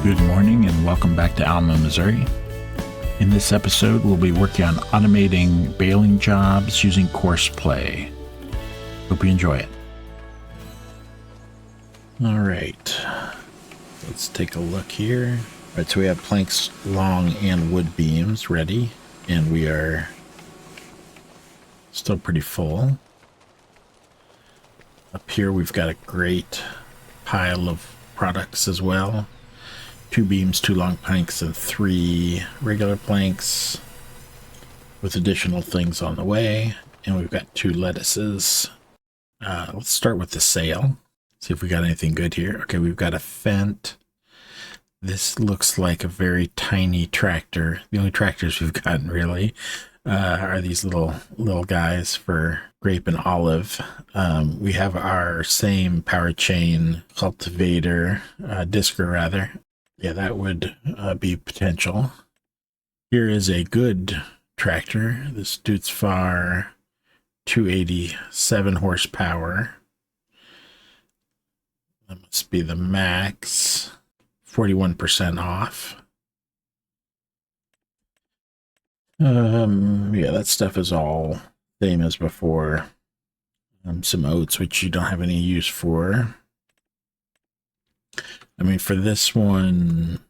Good morning and welcome back to Alma, Missouri. In this episode, we'll be working on automating baling jobs using Courseplay. Hope you enjoy it. All right, let's take a look here. All right, so we have planks, long, and wood beams ready, and we are still pretty full. Up here, we've got a great pile of products as well. 2 beams, 2 long planks, and 3 regular planks with additional things on the way. And we've got 2 lettuces. Let's start with the sail. See if we got anything good here. Okay, we've got a Fendt. This looks like a very tiny tractor. The only tractors we've gotten really are these little guys for grape and olive. We have our same power chain cultivator, discer rather. Yeah, that would be potential. Here is a good tractor. This Dutzfar 287 horsepower. That must be the max. 41% off. Yeah, that stuff is all same as before. Some oats, which you don't have any use for. I mean, for this one,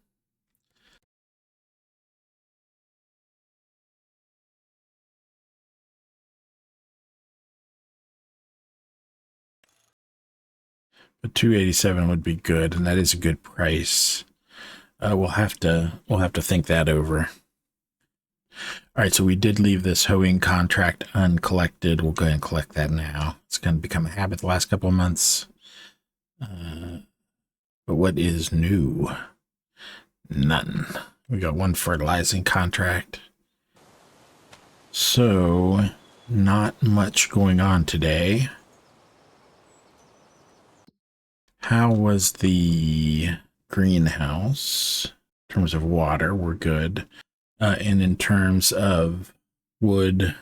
the 287 would be good, and that is a good price. We'll have to think that over. All right, so we did leave this hoeing contract uncollected. We'll go ahead and collect that now. It's going to become a habit the last couple of months. But what is new? None. We got 1 fertilizing contract. So, not much going on today. How was the greenhouse? In terms of water, we're good. And in terms of wood,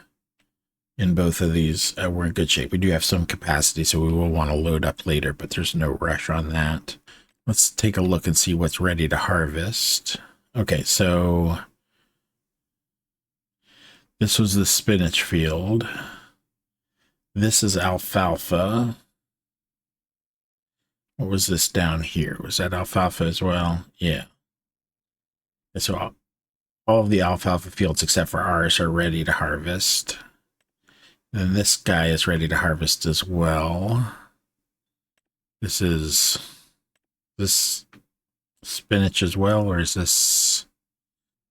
in both of these, we're in good shape. We do have some capacity, so we will want to load up later, but there's no rush on that. Let's take a look and see what's ready to harvest. Okay, so this was the spinach field. This is alfalfa. What was this down here? Was that alfalfa as well? Yeah. And so all of the alfalfa fields except for ours are ready to harvest. And this guy is ready to harvest as well. This is this spinach as well, or is this?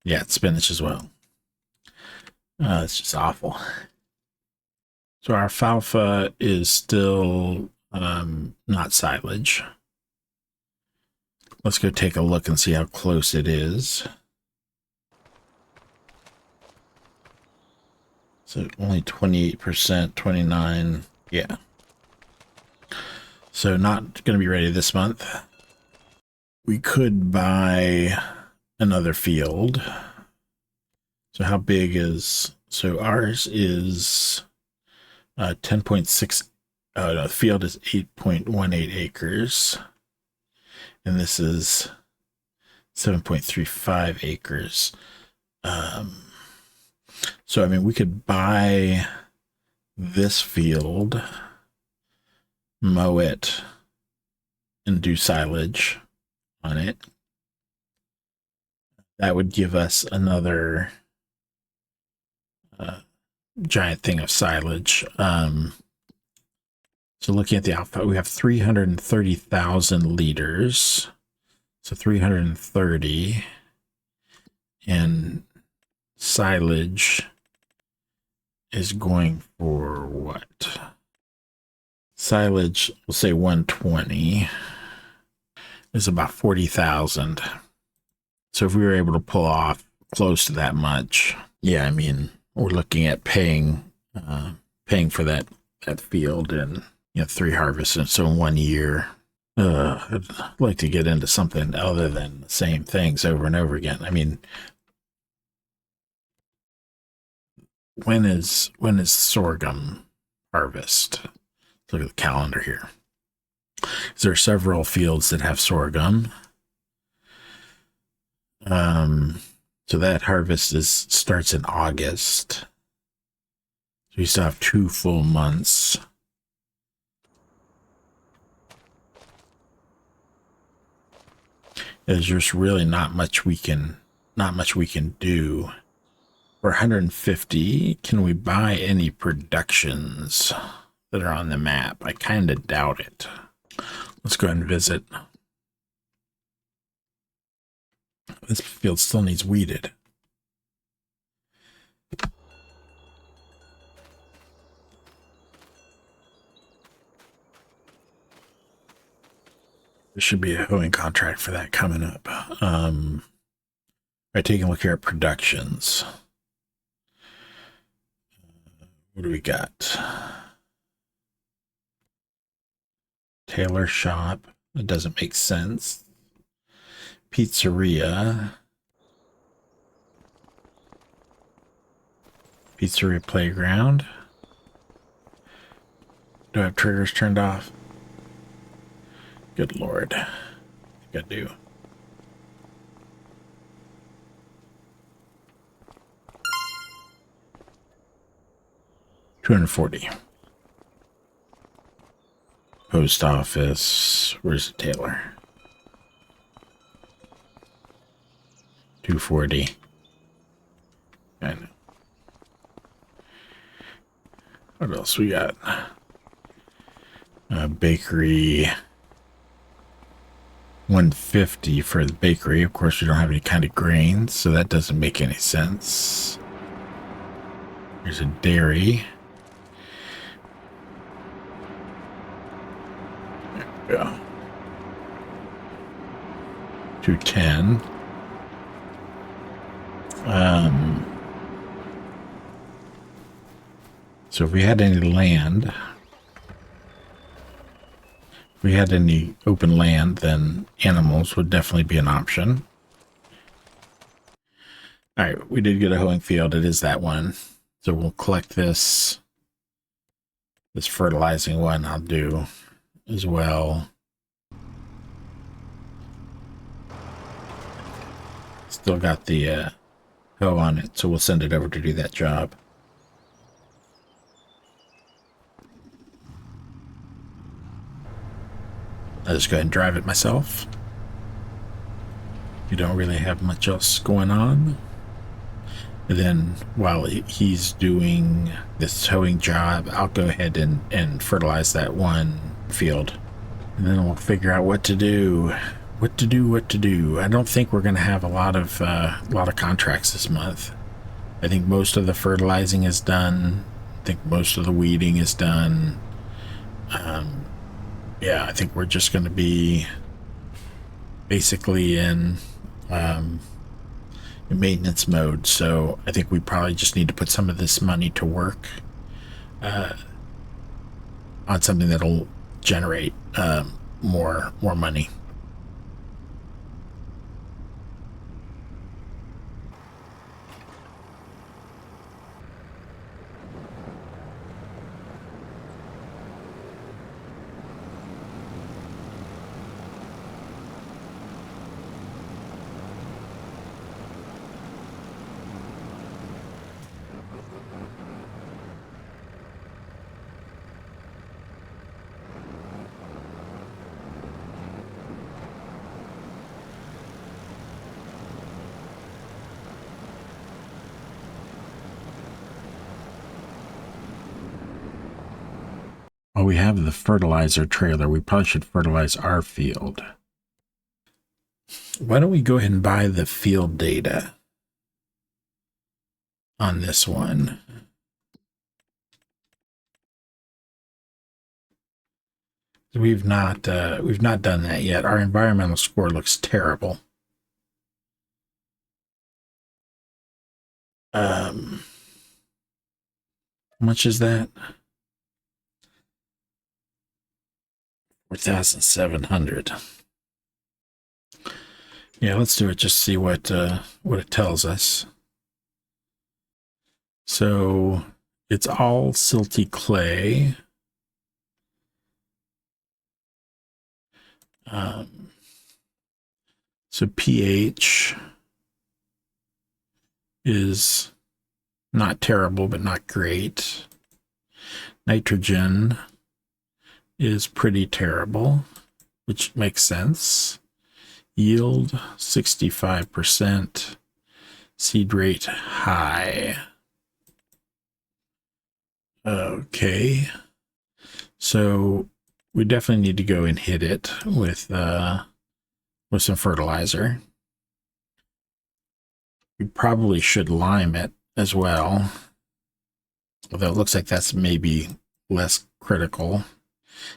Yeah, it's spinach as well. It's just awful. So our alfalfa is still not silage. Let's go take a look and see how close it is. So only 28%, 29, yeah. So not going to be ready this month. We could buy another field. So how big is, so ours is 10.6, the field is 8.18 acres. And this is 7.35 acres. So, I mean, we could buy this field, mow it, and do silage on it. That would give us another giant thing of silage. So looking at the alpha, we have 330,000 liters. So 330. And silage is going for what? Silage, we'll say 120, is about 40,000. So if we were able to pull off close to that much, yeah, I mean, we're looking at paying for that field and 3 harvests, and so in 1 year. I'd like to get into something other than the same things over and over again. I mean, when is sorghum harvest? Look at the calendar here. There are several fields that have sorghum. So that harvest starts in August. So we still have 2 full months. There's just really not much we can do. For 150, can we buy any productions that are on the map? I kind of doubt it. Let's go ahead and visit. This field still needs weeded. There should be a hoeing contract for that coming up. By taking a look here at productions. What do we got? Tailor shop. That doesn't make sense. Pizzeria. Pizzeria playground. Do I have triggers turned off? Good Lord. I think I do. $240. Post office. Where's the Taylor? $240. I know. What else we got? Bakery. $150 for the bakery. Of course, we don't have any kind of grains, so that doesn't make any sense. There's a dairy. There we go. $210. So if we had any land, if we had any open land, then animals would definitely be an option. All right, we did get a hoeing field. It is that one. So we'll collect this. This fertilizing one I'll do as well. Still got the hoe on it, so we'll send it over to do that job. I'll just go ahead and drive it myself. You don't really have much else going on. And then while he's doing this hoeing job, I'll go ahead and fertilize that one field. And then we'll figure out what to do. What to do. I don't think we're going to have a lot of contracts this month. I think most of the fertilizing is done. I think most of the weeding is done. Yeah, I think we're just going to be basically in maintenance mode. So I think we probably just need to put some of this money to work on something that'll generate more money. Oh, we have the fertilizer trailer. We probably should fertilize our field. Why don't we go ahead and buy the field data on this one? We've not done that yet. Our environmental score looks terrible. How much is that? 4,700. Yeah, let's do it. Just see what it tells us. So it's all silty clay. So pH is not terrible, but not great. Nitrogen is pretty terrible, which makes sense. Yield 65%. Seed rate high. Okay. So we definitely need to go and hit it with some fertilizer. We probably should lime it as well, although it looks like that's maybe less critical.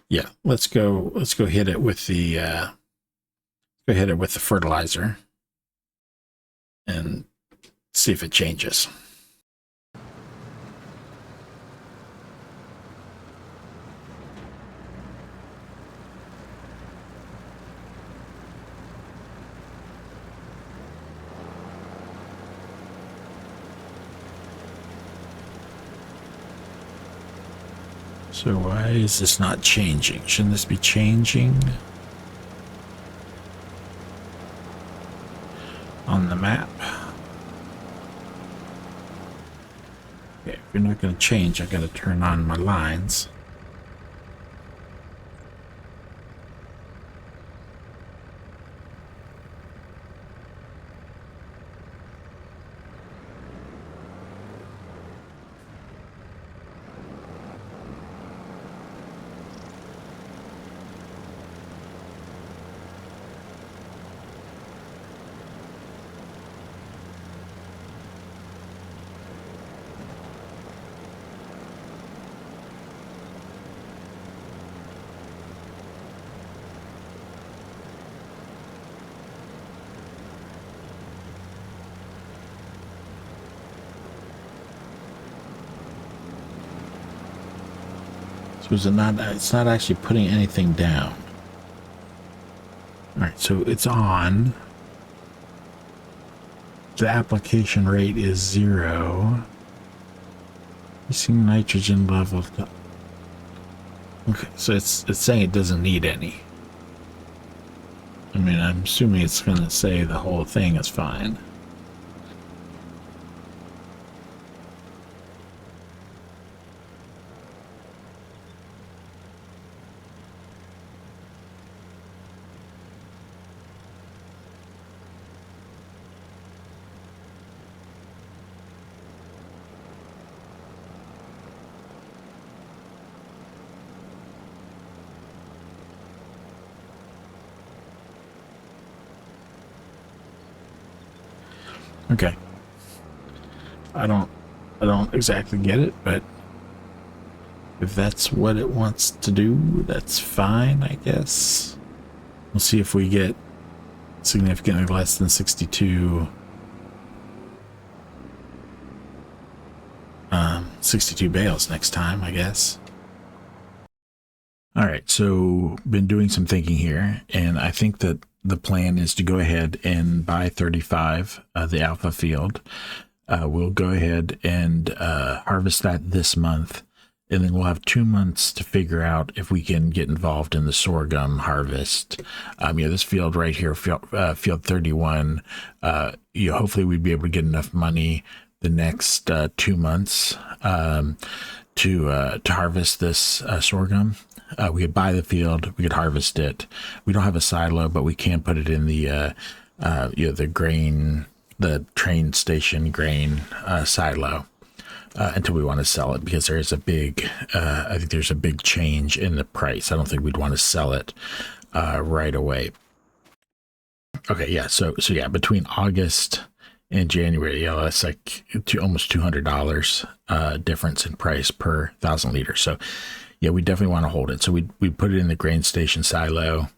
Yeah, let's go hit it with the fertilizer and see if it changes. So why is this not changing? Shouldn't this be changing on the map? Okay, if you're not going to change, I got to turn on my lines. Was it not? It's not actually putting anything down. All right, so it's on. The application rate is 0. Increasing nitrogen level. Okay, so it's saying it doesn't need any. I mean, I'm assuming it's going to say the whole thing is fine. Okay. I don't exactly get it, but if that's what it wants to do, that's fine, I guess. We'll see if we get significantly less than 62 bales next time, I guess. All right, so been doing some thinking here, and I think that the plan is to go ahead and buy 35, the alpha field. We'll go ahead and harvest that this month, and then we'll have 2 months to figure out if we can get involved in the sorghum harvest. This field right here, field 31, hopefully we'd be able to get enough money the next 2 months to harvest this sorghum. We could buy the field, we could harvest it. We don't have a silo, but we can put it in the train station grain silo until we want to sell it, because there is a big, I think there's a big change in the price. I don't think we'd want to sell it right away. Okay, yeah. So yeah, between August and January, that's like almost $200 difference in price per 1,000 liters. So yeah, we definitely want to hold it. So we put it in the grain station silo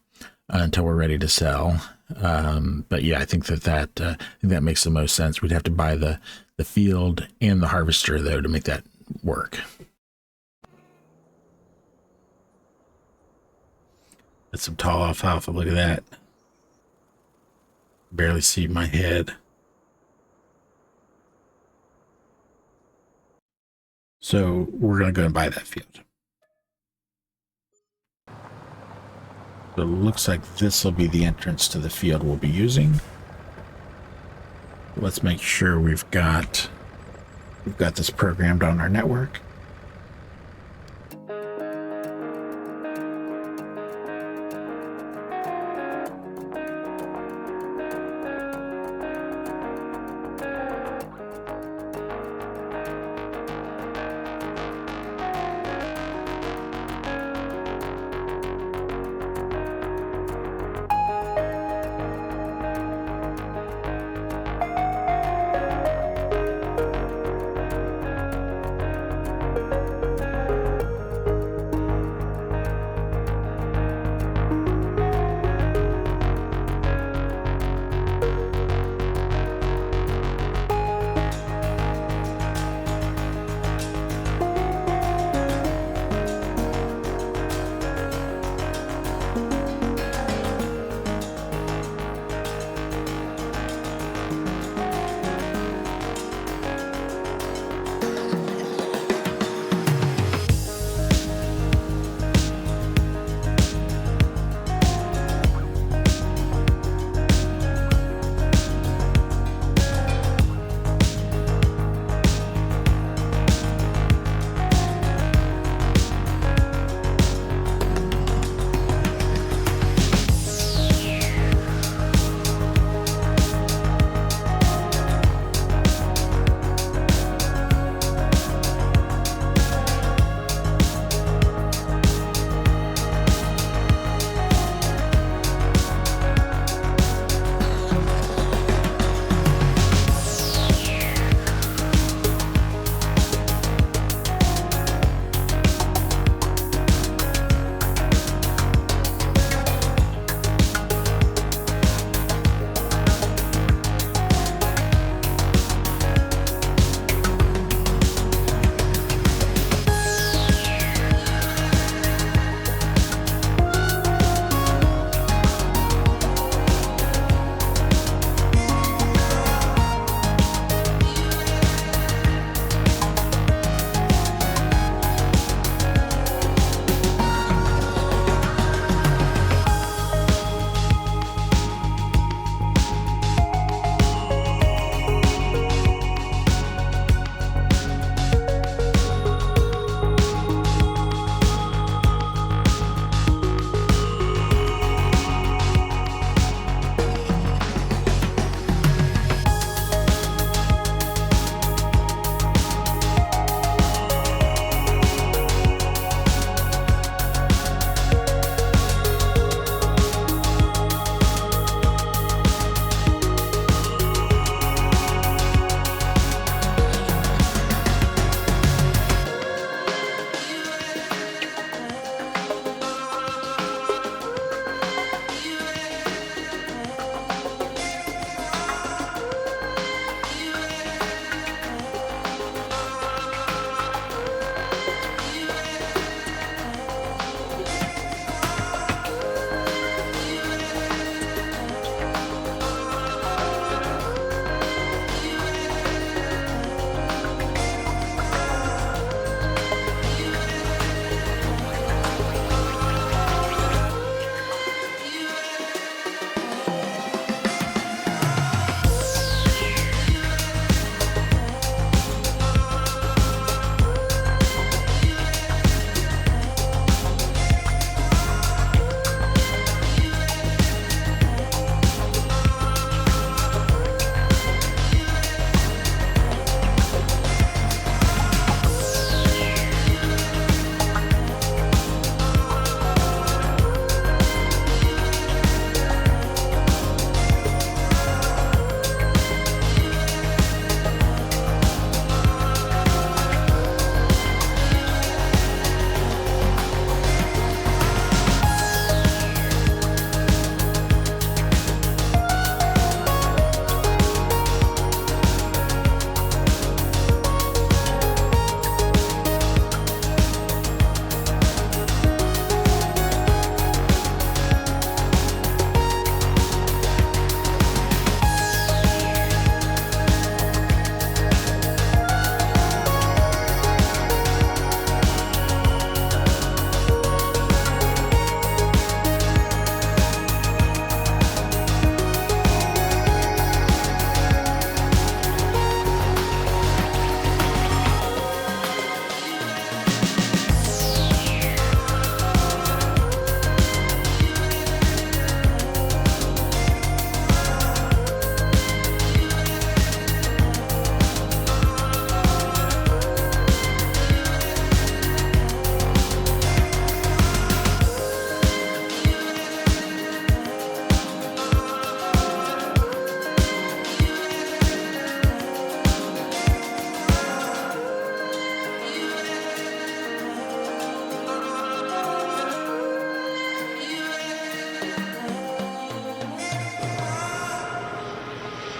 until we're ready to sell. But yeah, I think that makes the most sense. We'd have to buy the field and the harvester though to make that work. That's some tall alfalfa. Look at that. Barely see my head. So we're going to go and buy that field. So it looks like this will be the entrance to the field we'll be using. let's make sure we've got this programmed on our network.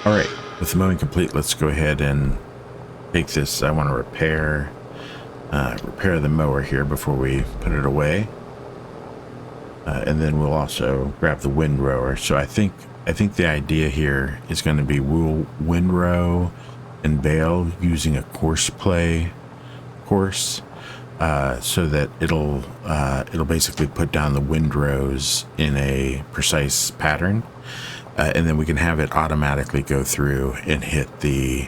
All right, with the mowing complete, let's go ahead and take this. I want to repair the mower here before we put it away, and then we'll also grab the windrower. So I think the idea here is going to be we'll windrow and bale using a Courseplay course, so that it'll basically put down the windrows in a precise pattern. And then we can have it automatically go through and hit the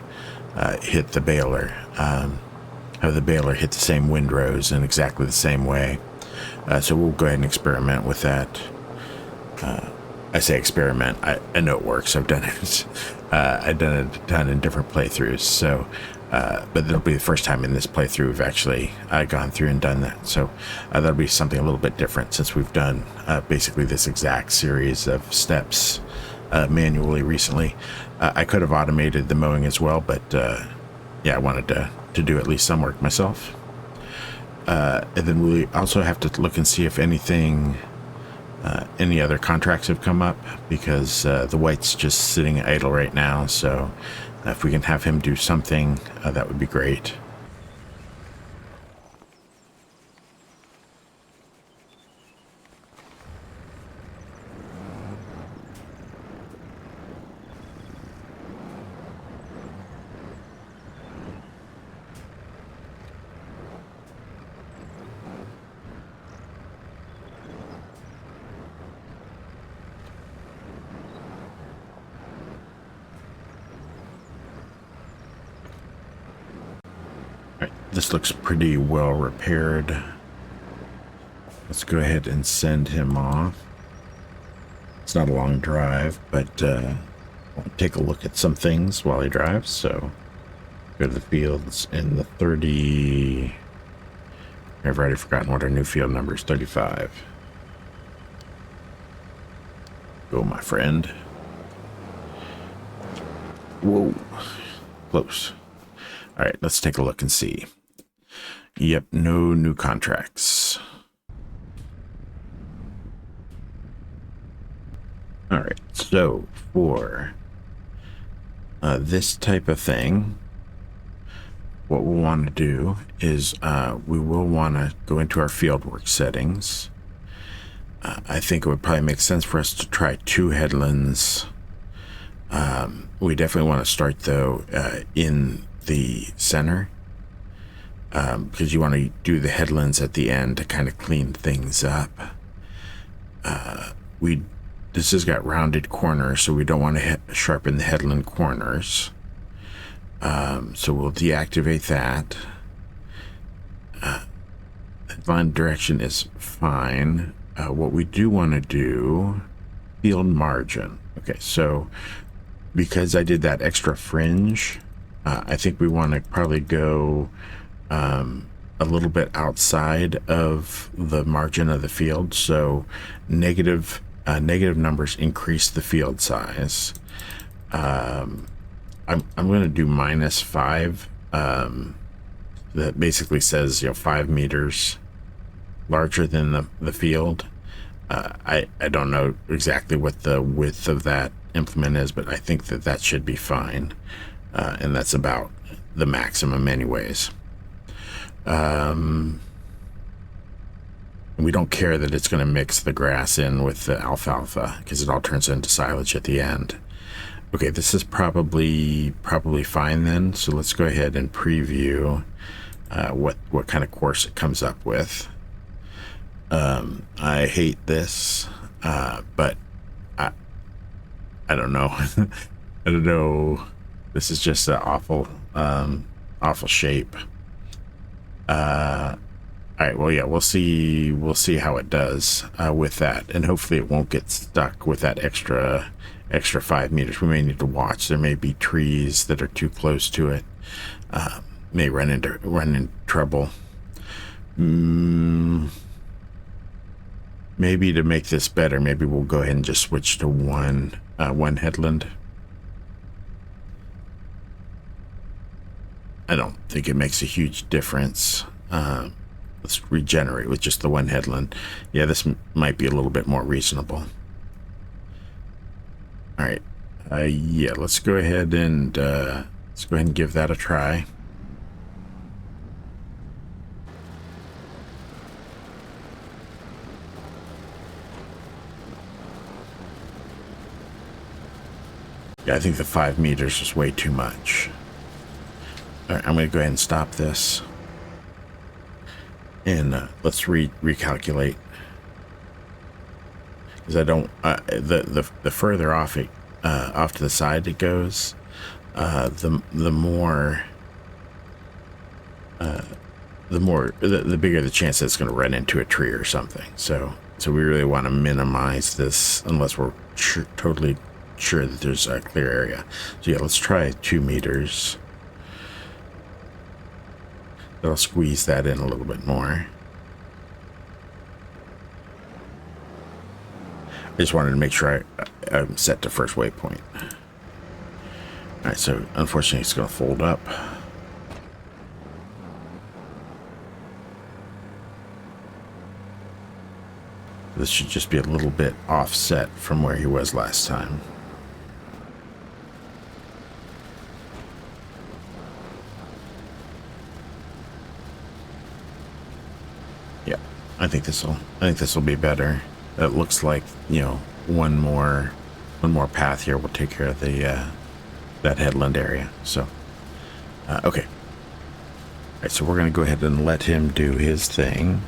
baler. Have the baler hit the same windrows in exactly the same way. So we'll go ahead and experiment with that. I say experiment. I know it works. I've done it. I've done it a ton in different playthroughs. So, but it'll be the first time in this playthrough we've actually gone through and done that. So that'll be something a little bit different since we've done basically this exact series of steps manually recently. I could have automated the mowing as well, but yeah, I wanted to do at least some work myself. And then we also have to look and see if anything, any other contracts have come up, because the white's just sitting idle right now. So if we can have him do something, that would be great. This looks pretty well repaired. Let's go ahead and send him off. It's not a long drive, but I'll take a look at some things while he drives. So go to the fields in the 30. I've already forgotten what our new field number is. 35. Go, my friend. Whoa, close. All right, let's take a look and see. Yep, no new contracts. All right, so for this type of thing, what we'll want to do is we will want to go into our fieldwork settings. I think it would probably make sense for us to try 2 headlands. We definitely want to start, though, in the center, because you want to do the headlands at the end to kind of clean things up. This has got rounded corners, so we don't want to sharpen the headland corners. So we'll deactivate that. Line direction is fine. What we do want to do, field margin. Okay, so because I did that extra fringe, I think we want to probably go a little bit outside of the margin of the field. So negative numbers increase the field size. I'm going to do -5. That basically says, 5 meters larger than the field. I don't know exactly what the width of that implement is, but I think that should be fine. And that's about the maximum anyways. We don't care that it's going to mix the grass in with the alfalfa, because it all turns into silage at the end. Okay, this is probably fine then. So let's go ahead and preview what kind of course it comes up with. I hate this, but I don't know. I don't know. This is just an awful shape. All right, well, yeah, we'll see how it does with that, and hopefully it won't get stuck with that extra 5 meters. We may need to watch. There may be trees that are too close to it. May run into trouble. Maybe to make this better, maybe we'll go ahead and just switch to one headland. I don't think it makes a huge difference. Let's regenerate with just the one headland. Yeah, this might be a little bit more reasonable. All right, Yeah, let's go ahead and give that a try. Yeah, I think the 5 meters is way too much. All right, I'm going to go ahead and stop this. And let's recalculate. Because I don't, the further off it, off to the side it goes, the bigger the chance that it's going to run into a tree or something. So we really want to minimize this unless we're totally sure that there's a clear area. So yeah, let's try 2 meters. That'll squeeze that in a little bit more. I just wanted to make sure I'm set to first waypoint. Alright, so unfortunately it's going to fold up. This should just be a little bit offset from where he was last time. Yeah, I think this will be better. It looks like, you know, one more path here will take care of the that headland area. So okay. All right, so we're going to go ahead and let him do his thing.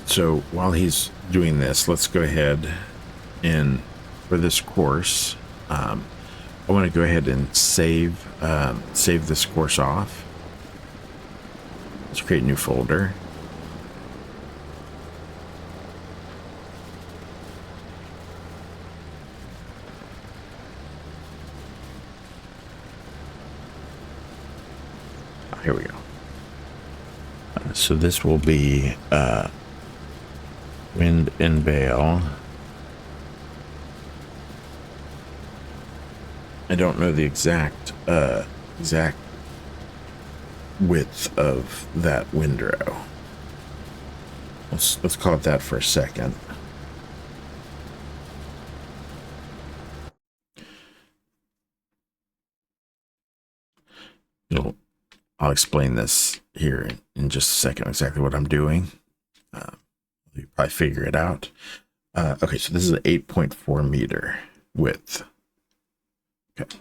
So while he's doing this, let's go ahead and for this course, I want to go ahead and save this course off. Let's create a new folder. Here we go. So this will be wind and bale. I don't know the exact width of that windrow. Let's call it that for a second. I'll explain this here in just a second, exactly what I'm doing. You probably figure it out. Okay, so this is an 8.4 meter width. Okay.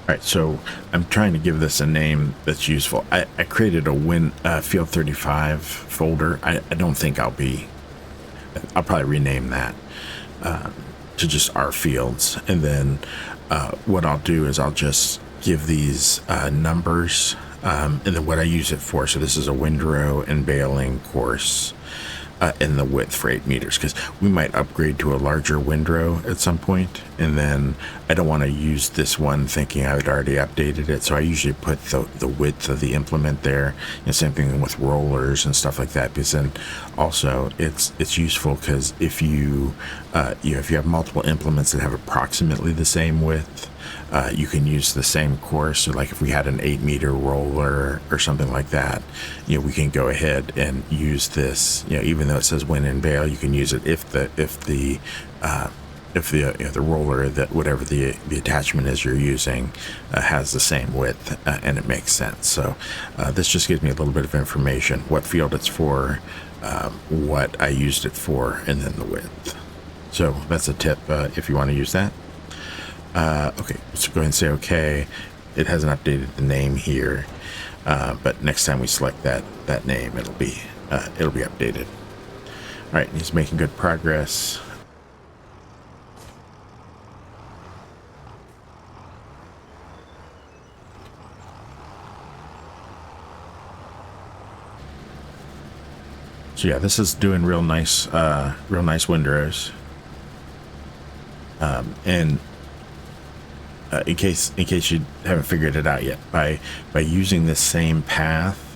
All right, so I'm trying to give this a name that's useful. I created a Field 35 folder. I don't think I'll probably rename that to just our fields. And then what I'll do is I'll just give these numbers and then what I use it for. So this is a windrow and baling course. And the width for 8 meters, because we might upgrade to a larger windrow at some point, and then I don't want to use this one thinking I had already updated it, so I usually put the width of the implement there. And same thing with rollers and stuff like that, because then also it's useful, because if you if you have multiple implements that have approximately the same width, you can use the same course. So like if we had an 8 meter roller or something like that, we can go ahead and use this, even though it says wind and bale, you can use it if the roller, that whatever the attachment is you're using has the same width, and it makes sense. So this just gives me a little bit of information, what field it's for, what I used it for, and then the width. So that's a tip if you want to use that. Okay, let's go ahead and say okay. it hasn't updated the name here, but next time we select that name, it'll be updated. All right, he's making good progress. So yeah, this is doing real nice windrows. And in case you haven't figured it out yet, by using this same path,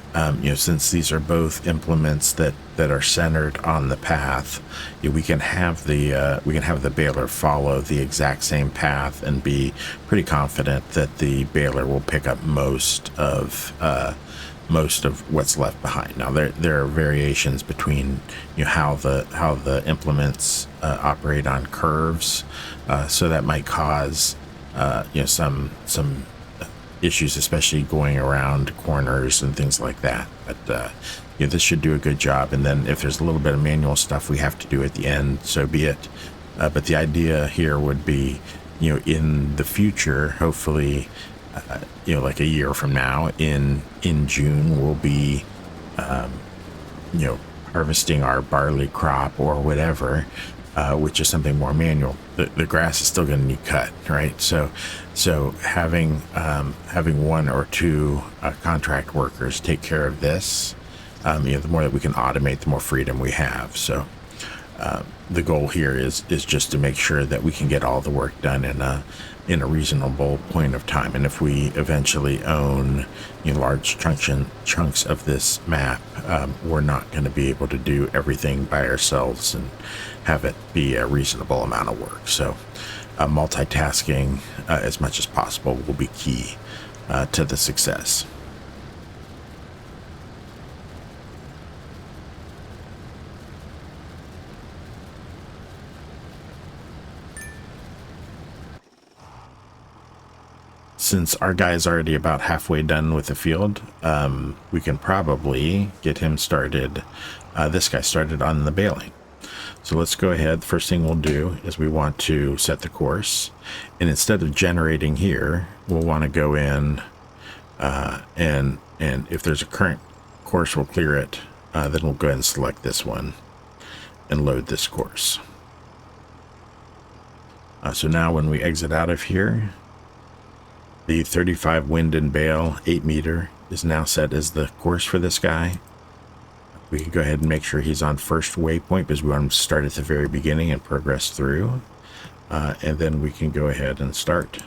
since these are both implements that are centered on the path, we can have the baler follow the exact same path and be pretty confident that the baler will pick up most of what's left behind. Now there are variations between how the implements operate on curves, so that might cause some issues, especially going around corners and things like that. But this should do a good job. And then if there's a little bit of manual stuff we have to do at the end, so be it. But the idea here would be, in the future, hopefully, like a year from now, in June, we'll be, harvesting our barley crop or whatever, which is something more manual. The grass is still going to need cut, right? So having one or two contract workers take care of this, the more that we can automate, the more freedom we have. So the goal here is just to make sure that we can get all the work done in a reasonable point of time. And if we eventually own large chunks of this map, we're not going to be able to do everything by ourselves and have it be a reasonable amount of work. So multitasking as much as possible will be key to the success. Since our guy is already about halfway done with the field, we can probably get him started, this guy started on the baling. So let's go ahead. The first thing we'll do is we want to set the course. And instead of generating here, we'll want to go in and if there's a current course, we'll clear it. Then we'll go ahead and select this one and load this course. So now when we exit out of here, the 35 wind and bale 8 meter is now set as the course for this guy. We can go ahead and make sure he's on first waypoint because we want him to start at the very beginning and progress through. And then we can go ahead and start.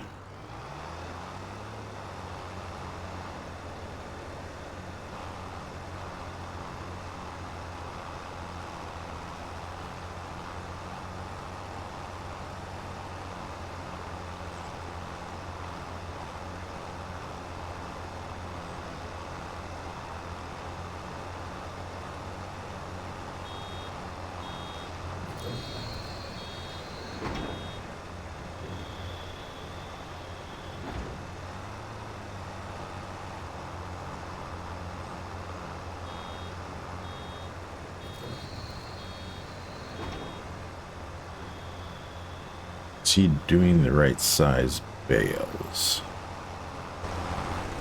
Is he doing the right size bales?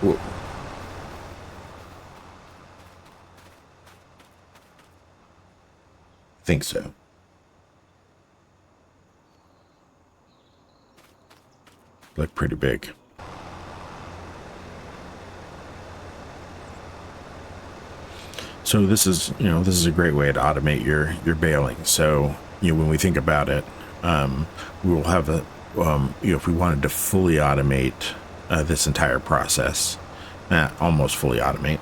Whoa. Think so. Look pretty big. So this is, this is a great way to automate your baling. So, when we think about it, we will have a, if we wanted to fully automate this entire process, almost fully automate,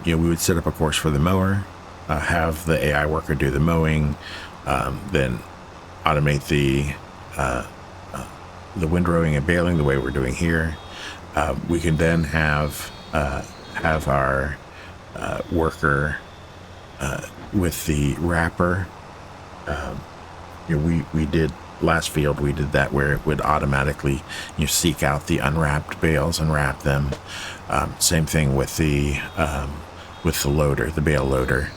we would set up a course for the mower, have the AI worker do the mowing, then automate the windrowing and baling the way we're doing here. We can then have our worker with the wrapper. We did last field, we did that where it would automatically seek out the unwrapped bales and wrap them. Same thing with the loader, the bale loader.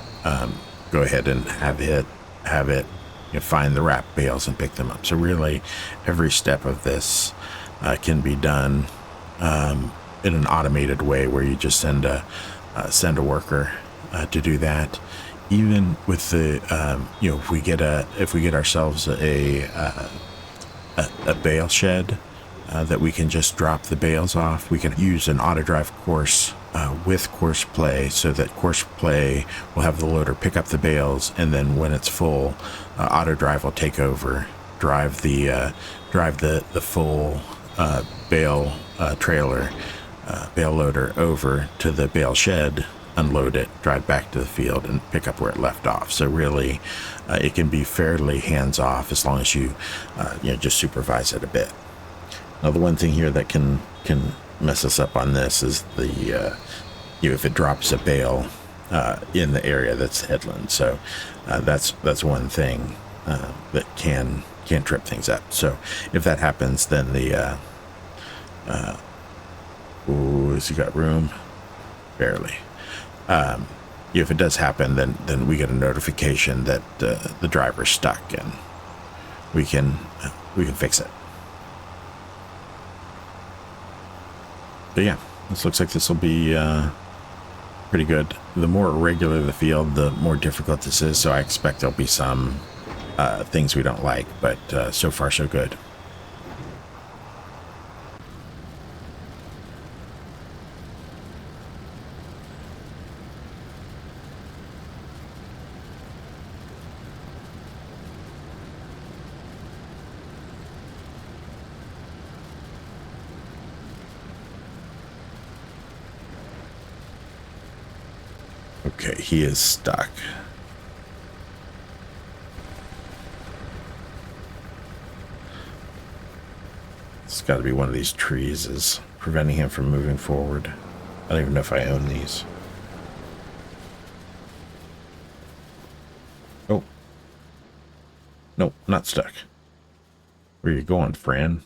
Go ahead and have it find the wrapped bales and pick them up. So really every step of this can be done in an automated way where you just send a worker to do that. Even with the if we get ourselves a bale shed that we can just drop the bales off, we can use an Autodrive course with Courseplay, so that Courseplay will have the loader pick up the bales, and then when it's full, Autodrive will take over, drive the full bale trailer, bale loader over to the bale shed, unload it, drive back to the field, and pick up where it left off. So really, it can be fairly hands-off as long as you just supervise it a bit. Now, the one thing here that can mess us up on this is the if it drops a bale in the area that's headland. So that's one thing that can trip things up. So if that happens, then the has he got room? Barely. If it does happen, then we get a notification that the driver's stuck, and we can fix it. But yeah, this looks like this will be pretty good. The more irregular the field, the more difficult this is, so I expect there'll be some things we don't like, but so far so good. Okay, he is stuck. It's got to be one of these trees is preventing him from moving forward. I don't even know if I own these. Oh. Nope, not stuck. Where are you going, Fran?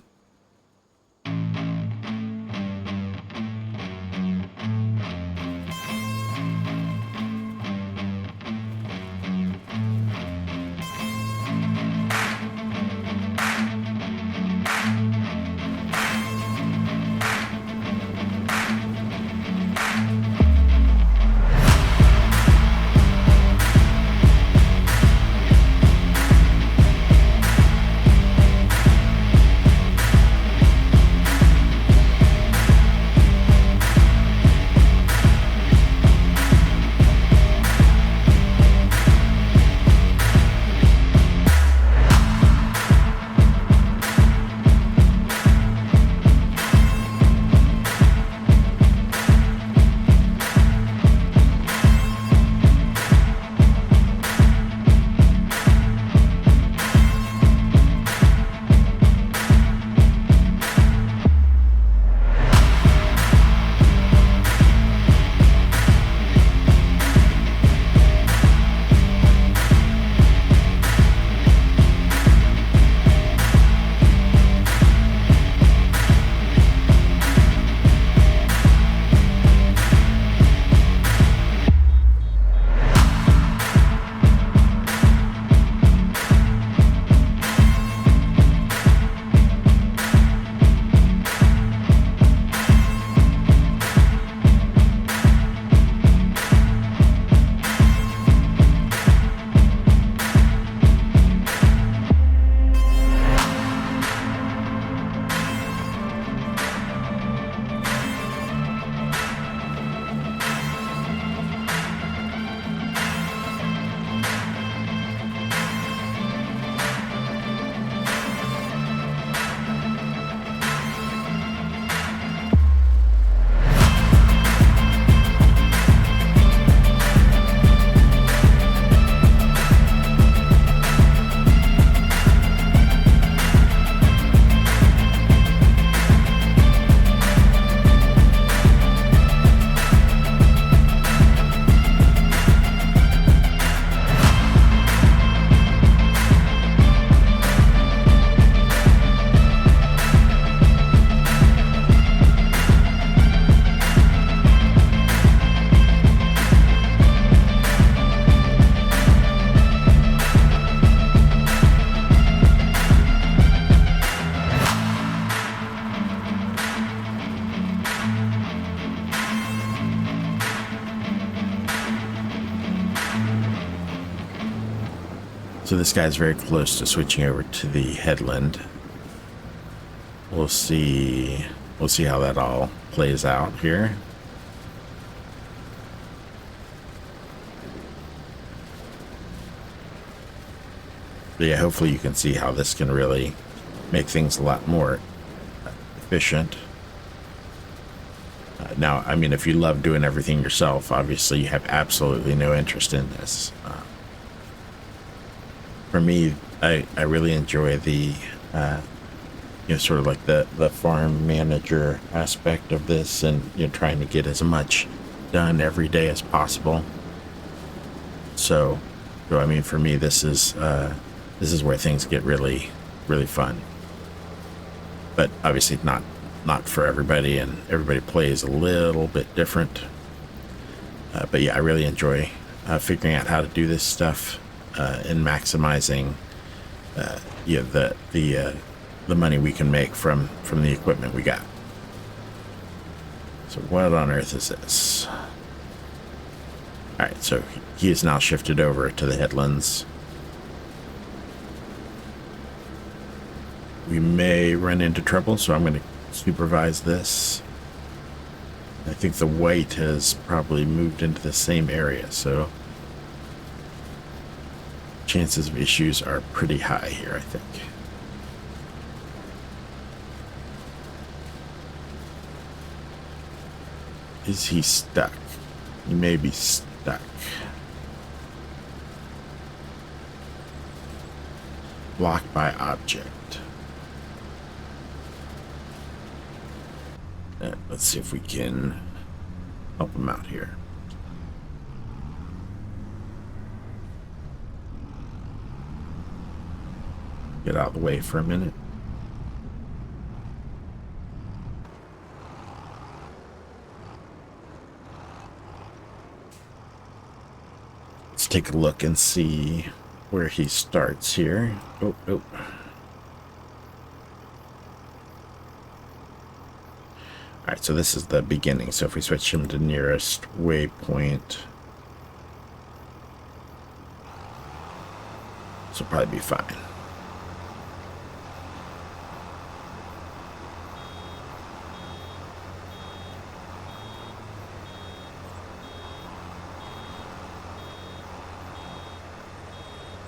So this guy's very close to switching over to the headland. We'll see how that all plays out here. But yeah, hopefully you can see how this can really make things a lot more efficient. Now, I mean, if you love doing everything yourself, obviously you have absolutely no interest in this. For me, I really enjoy the, sort of like the farm manager aspect of this, and trying to get as much done every day as possible. So I mean, for me, this is where things get really, really fun. But obviously not for everybody, and everybody plays a little bit different. But yeah, I really enjoy figuring out how to do this stuff and maximizing the money we can make from the equipment we got. So what on earth is this? All right, so he is now shifted over to the headlands. We may run into trouble, so I'm going to supervise this. I think the white has probably moved into the same area, so chances of issues are pretty high here, I think. Is he stuck? He may be stuck. Blocked by object. Let's see if we can help him out here. Get out of the way for a minute. Let's take a look and see where he starts here. Oh. Alright, so this is the beginning. So if we switch him to nearest waypoint, this will probably be fine.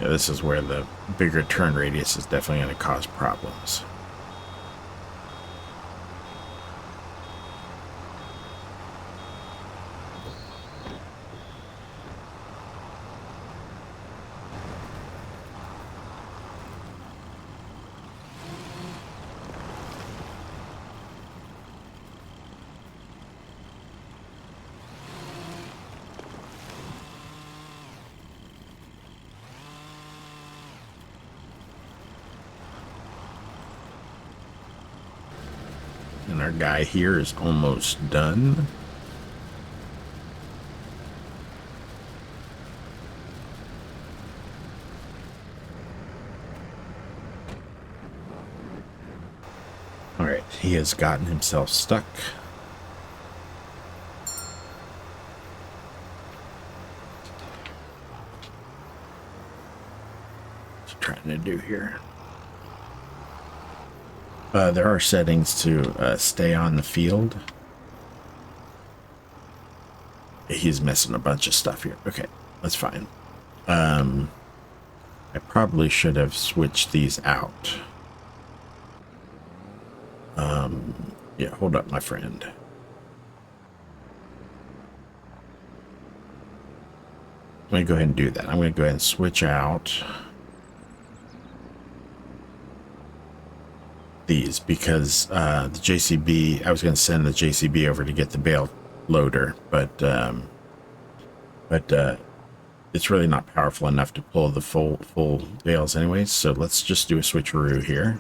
Yeah, this is where the bigger turn radius is definitely going to cause problems. And our guy here is almost done. All right, he has gotten himself stuck. What's he trying to do here? There are settings to stay on the field. He's missing a bunch of stuff here. Okay, that's fine. I probably should have switched these out. Yeah, hold up, my friend. I'm going to go ahead and do that. I'm going to go ahead and switch out these, because the JCB, I was going to send the JCB over to get the bale loader, but it's really not powerful enough to pull the full bales anyways, so let's just do a switcheroo here.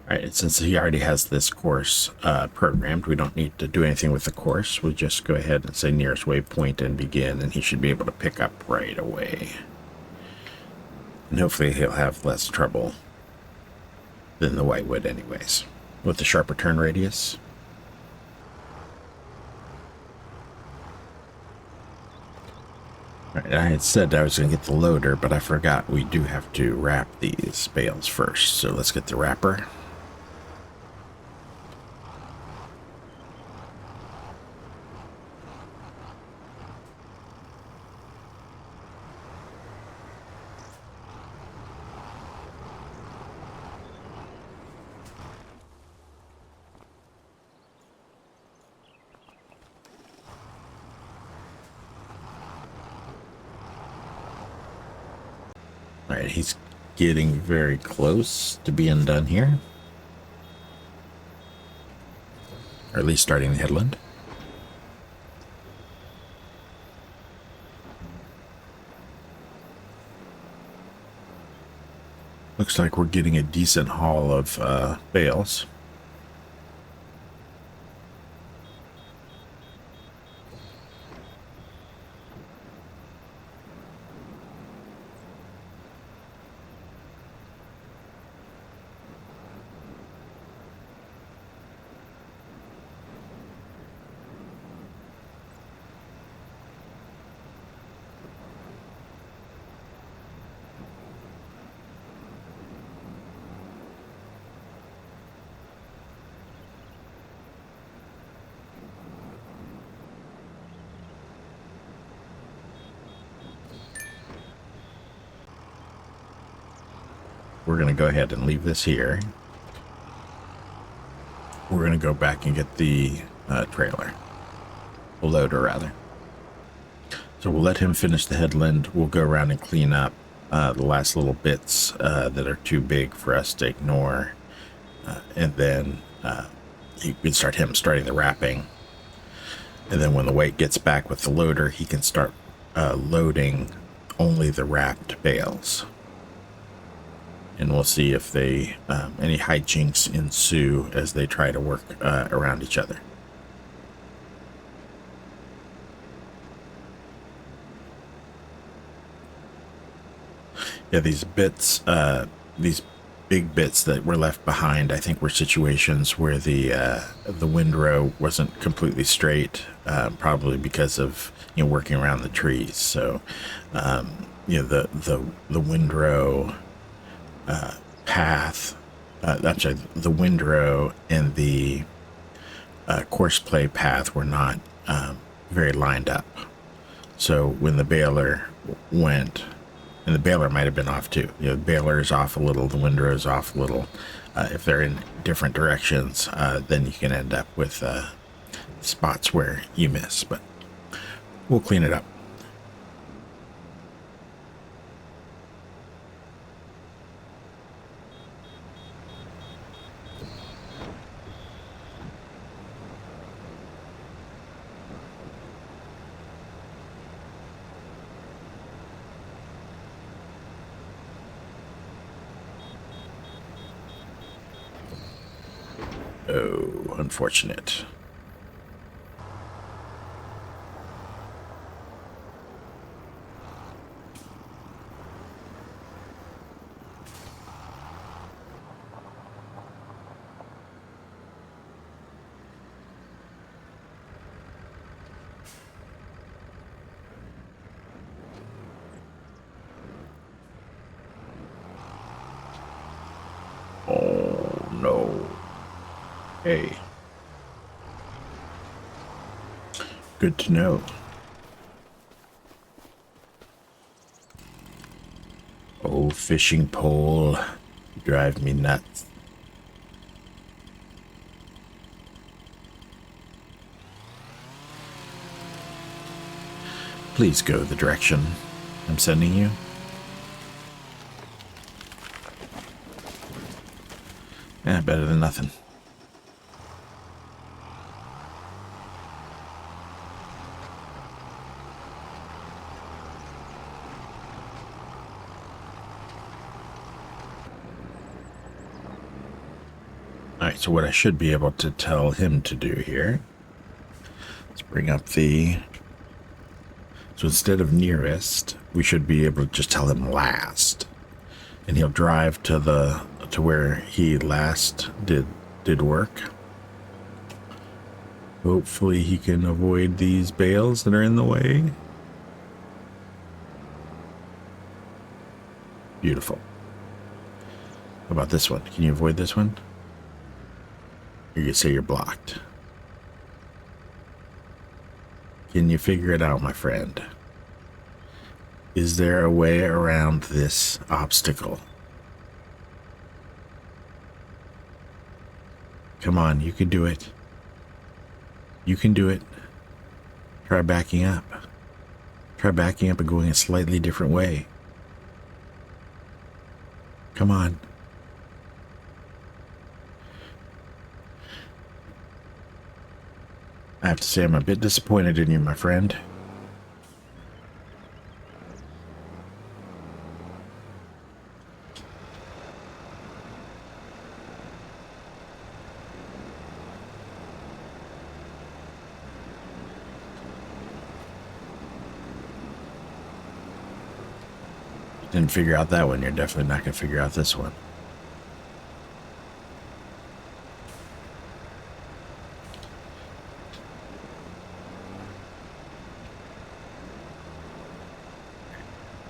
All right, since he already has this course programmed, we don't need to do anything with the course. We'll just go ahead and say nearest waypoint and begin, and he should be able to pick up right away. And hopefully he'll have less trouble than the white would anyways, with the sharper turn radius. All right, I had said I was going to get the loader, but I forgot we do have to wrap these bales first. So let's get the wrapper. All right, he's getting very close to being done here. Or at least starting the headland. Looks like we're getting a decent haul of bales. We're going to go ahead and leave this here. We're going to go back and get the trailer. The loader, rather. So we'll let him finish the headland. We'll go around and clean up the last little bits that are too big for us to ignore. And then you can start starting the wrapping. And then when the weight gets back with the loader, he can start loading only the wrapped bales. And we'll see if they any hijinks ensue as they try to work around each other. Yeah, these bits, these big bits that were left behind, I think were situations where the windrow wasn't completely straight, probably because of working around the trees. So the windrow path, I'm sorry, the windrow and the courseplay path were not very lined up. So when the baler went, and the baler might have been off too. The baler is off a little, the windrow is off a little. If they're in different directions, then you can end up with spots where you miss. But we'll clean it up. Oh, unfortunate. Oh, no. Hey. Good to know. Oh, fishing pole. You drive me nuts. Please go the direction I'm sending you. Yeah, better than nothing. All right, so what I should be able to tell him to do here, let's bring up the, so instead of nearest, we should be able to just tell him last, and he'll drive to where he last did work. Hopefully he can avoid these bales that are in the way. Beautiful. How about this one? Can you avoid this one? Or you say you're blocked? Can you figure it out, my friend? Is there a way around this obstacle? Come on, you can do it. You can do it. Try backing up. Try backing up and going a slightly different way. Come on. I have to say I'm a bit disappointed in you, my friend. Didn't figure out that one. You're definitely not going to figure out this one.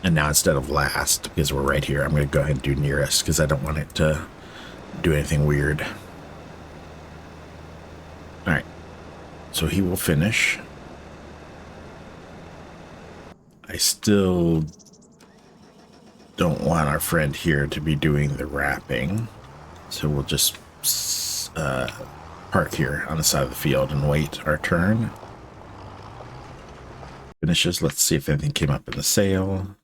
And now instead of last, because we're right here, I'm going to go ahead and do nearest because I don't want it to do anything weird. All right. So he will finish. I still don't want our friend here to be doing the wrapping. So we'll just park here on the side of the field and wait our turn. Finishes. Let's see if anything came up in the sale.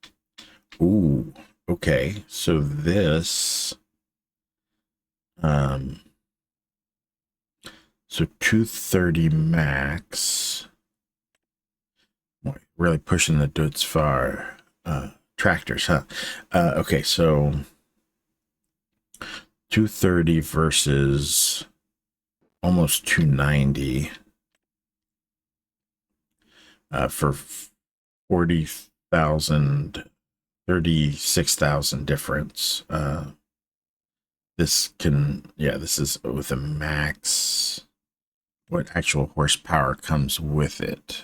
Ooh, okay. So this, so 230 max. Boy, really pushing the dudes far. Tractors, huh? Okay, so 230 versus almost 290 for 40,000, 36,000 difference. This can, yeah, this is with a max. What actual horsepower comes with it?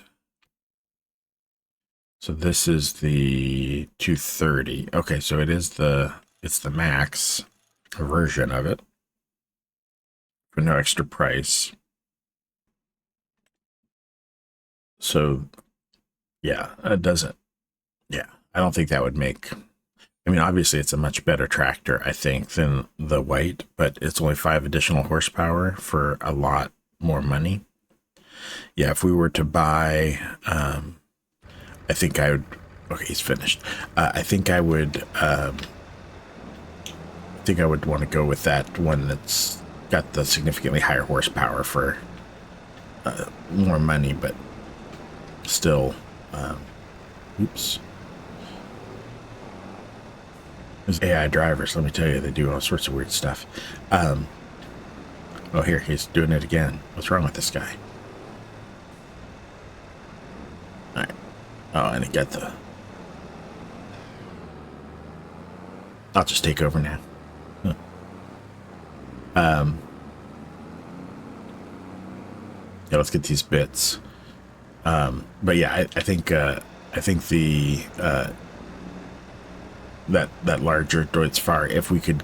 So this is the 230. Okay, so it's the max version of it for no extra price. So yeah, it doesn't. Yeah, I don't think that would make. I mean, obviously it's a much better tractor, I think, than the white, but it's only 5 additional horsepower for a lot more money. Yeah, if we were to buy, I think I would. Okay, he's finished. I think I would. Want to go with that one that's got the significantly higher horsepower for more money, but still. Oops. Those AI drivers, let me tell you, they do all sorts of weird stuff. Oh, here, he's doing it again. What's wrong with this guy? All right. Oh, and he got the... I'll just take over now. Huh. Yeah, let's get these bits. But yeah, I think the that larger Deutz Fahr, if we could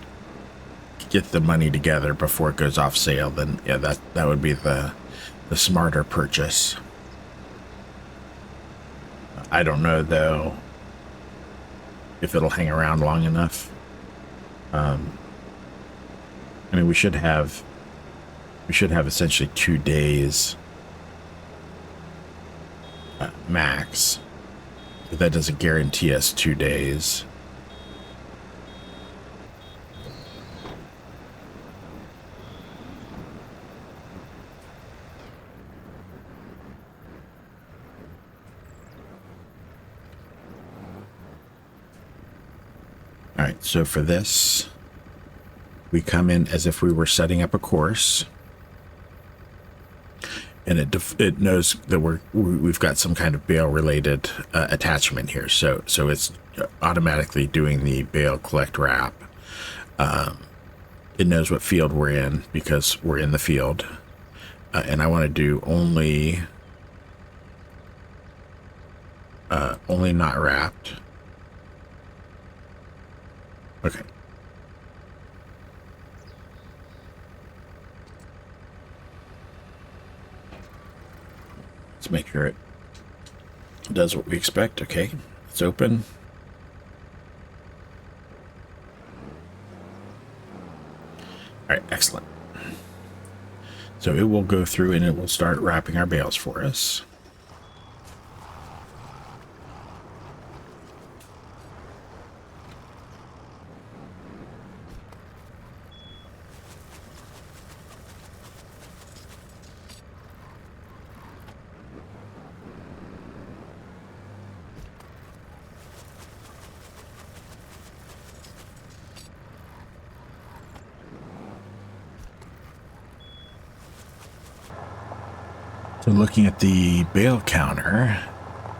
get the money together before it goes off sale, then yeah, that would be the smarter purchase. I don't know though if it'll hang around long enough. I mean, we should have essentially 2 days max, but that doesn't guarantee us 2 days. All right, so for this, we come in as if we were setting up a course, and it knows that we've got some kind of bale related attachment here. So it's automatically doing the bale collect wrap. It knows what field we're in because we're in the field, and I want to do only not wrapped. Okay. Let's make sure it does what we expect. Okay, it's open. All right, excellent. So it will go through and it will start wrapping our bales for us. So looking at the bale counter,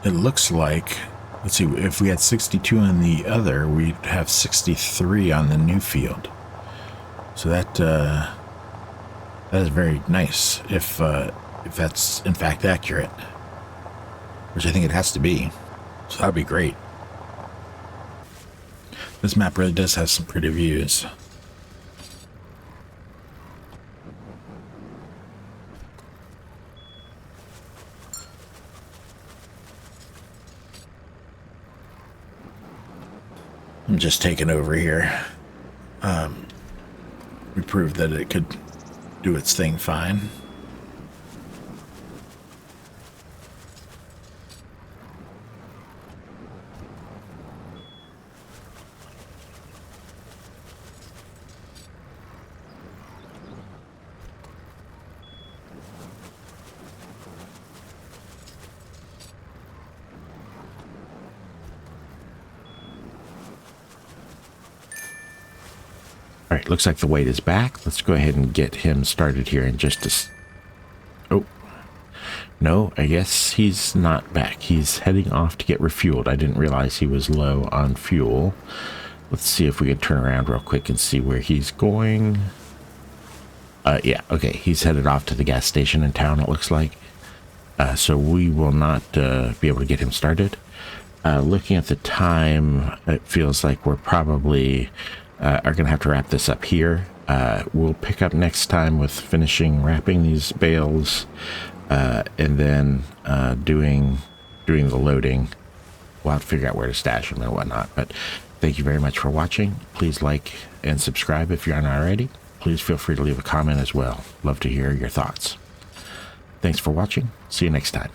it looks like, let's see, if we had 62 on the other, we'd have 63 on the new field. So that is very nice if that's in fact accurate, which I think it has to be. So that'd be great. This map really does have some pretty views. I'm just taking over here. We proved that it could do its thing fine. All right, looks like the weight is back. Let's go ahead and get him started here in just a... Oh, no, I guess he's not back. He's heading off to get refueled. I didn't realize he was low on fuel. Let's see if we can turn around real quick and see where he's going. Yeah, okay, he's headed off to the gas station in town, it looks like. So we will not be able to get him started. Looking at the time, it feels like we're probably... are going to have to wrap this up here. We'll pick up next time with finishing wrapping these bales and then doing the loading. We'll have to figure out where to stash them and whatnot. But thank you very much for watching. Please like and subscribe if you aren't already. Please feel free to leave a comment as well. Love to hear your thoughts. Thanks for watching. See you next time.